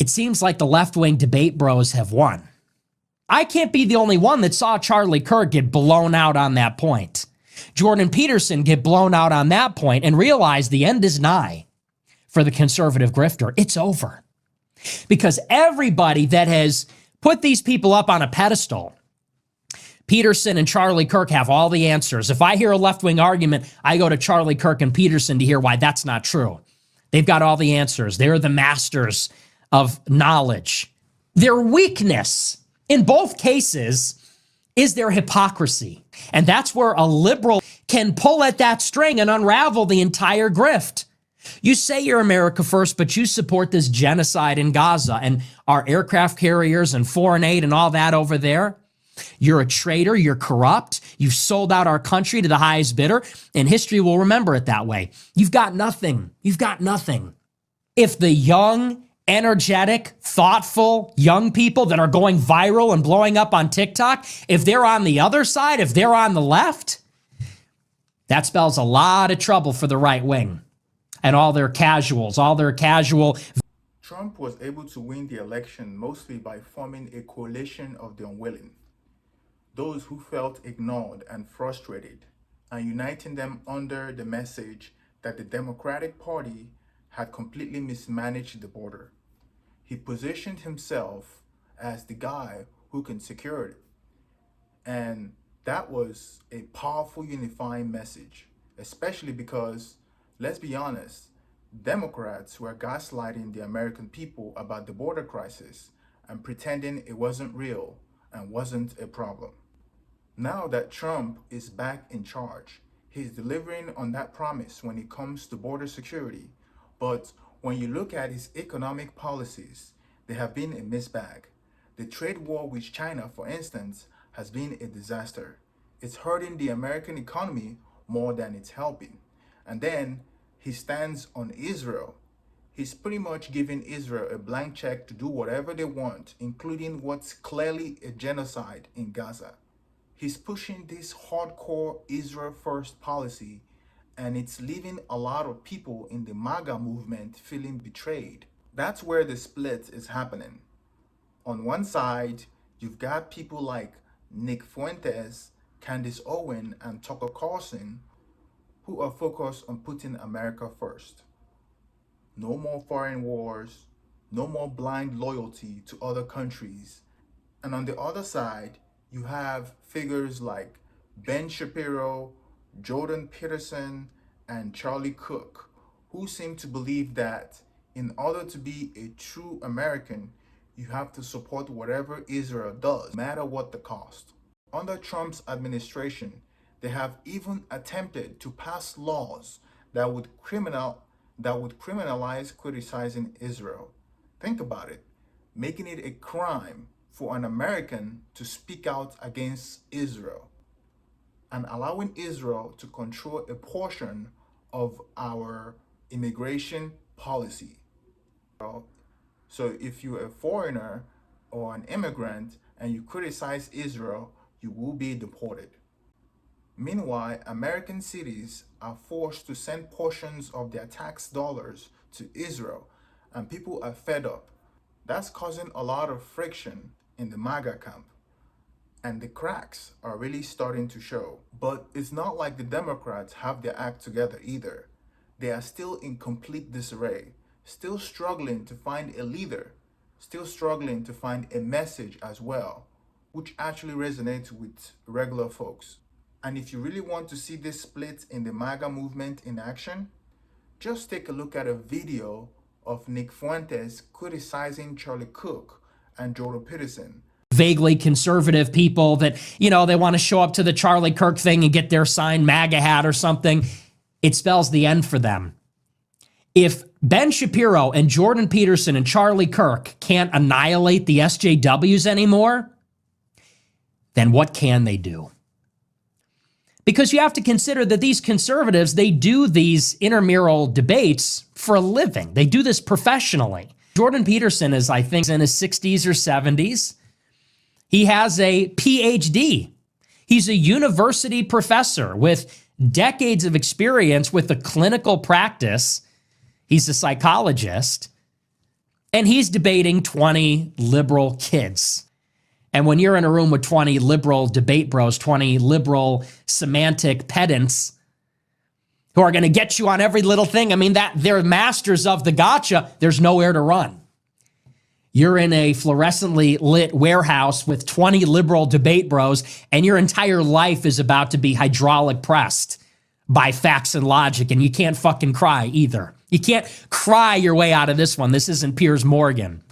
it seems like the left-wing debate bros have won. I can't be the only one that saw Charlie Kirk get blown out on that point. Jordan Peterson get blown out on that point and realize the end is nigh for the conservative grifter. It's over. Because everybody that has put these people up on a pedestal, Peterson and Charlie Kirk have all the answers. If I hear a left-wing argument, I go to Charlie Kirk and Peterson to hear why that's not true. They've got all the answers. They're the masters of knowledge. Their weakness in both cases is their hypocrisy. And that's where a liberal can pull at that string and unravel the entire grift. You say you're America first, but you support this genocide in Gaza and our aircraft carriers and foreign aid and all that over there. You're a traitor. You're corrupt. You've sold out our country to the highest bidder, and history will remember it that way. You've got nothing. You've got nothing. If the young, energetic, thoughtful young people that are going viral and blowing up on TikTok, if they're on the other side, if they're on the left, that spells a lot of trouble for the right wing and all their casuals, all their casual. Trump was able to win the election mostly by forming a coalition of the unwilling, those who felt ignored and frustrated, and uniting them under the message that the Democratic Party had completely mismanaged the border. He positioned himself as the guy who can secure it. And that was a powerful unifying message, especially because, let's be honest, Democrats were gaslighting the American people about the border crisis and pretending it wasn't real and wasn't a problem. Now that Trump is back in charge, he's delivering on that promise when it comes to border security. But when you look at his economic policies, they have been a mixed bag. The trade war with China, for instance, has been a disaster. It's hurting the American economy more than it's helping. And then he stands on Israel. He's pretty much giving Israel a blank check to do whatever they want, including what's clearly a genocide in Gaza. He's pushing this hardcore Israel first policy, and it's leaving a lot of people in the MAGA movement feeling betrayed. That's where the split is happening. On one side, you've got people like Nick Fuentes, Candace Owen, and Tucker Carlson, who are focused on putting America first. No more foreign wars, no more blind loyalty to other countries. And on the other side, you have figures like Ben Shapiro, Jordan Peterson, and Charlie Kirk, who seem to believe that in order to be a true American, you have to support whatever Israel does, no matter what the cost. Under Trump's administration, they have even attempted to pass laws that would criminalize criticizing Israel. Think about it, making it a crime for an American to speak out against Israel and allowing Israel to control a portion of our immigration policy. So if you're a foreigner or an immigrant and you criticize Israel, you will be deported. Meanwhile, American cities are forced to send portions of their tax dollars to Israel, and people are fed up. That's causing a lot of friction in the MAGA camp, and the cracks are really starting to show. But it's not like the Democrats have their act together either. They are still in complete disarray, still struggling to find a leader, still struggling to find a message as well, which actually resonates with regular folks. And if you really want to see this split in the MAGA movement in action, just take a look at a video of Nick Fuentes criticizing Charlie Kirk and Jordan Peterson. Vaguely conservative people that, they want to show up to the Charlie Kirk thing and get their signed MAGA hat or something. It spells the end for them. If Ben Shapiro and Jordan Peterson and Charlie Kirk can't annihilate the SJWs anymore, then what can they do? Because you have to consider that these conservatives, they do these intramural debates for a living. They do this professionally. Jordan Peterson is, I think, in his 60s or 70s. He has a PhD. He's a university professor with decades of experience with the clinical practice. He's a psychologist. And he's debating 20 liberal kids. And when you're in a room with 20 liberal debate bros, 20 liberal semantic pedants who are going to get you on every little thing, I mean, that they're masters of the gotcha, there's nowhere to run. You're in a fluorescently lit warehouse with 20 liberal debate bros, and your entire life is about to be hydraulic pressed by facts and logic, and you can't fucking cry either. You can't cry your way out of this one. This isn't Piers Morgan.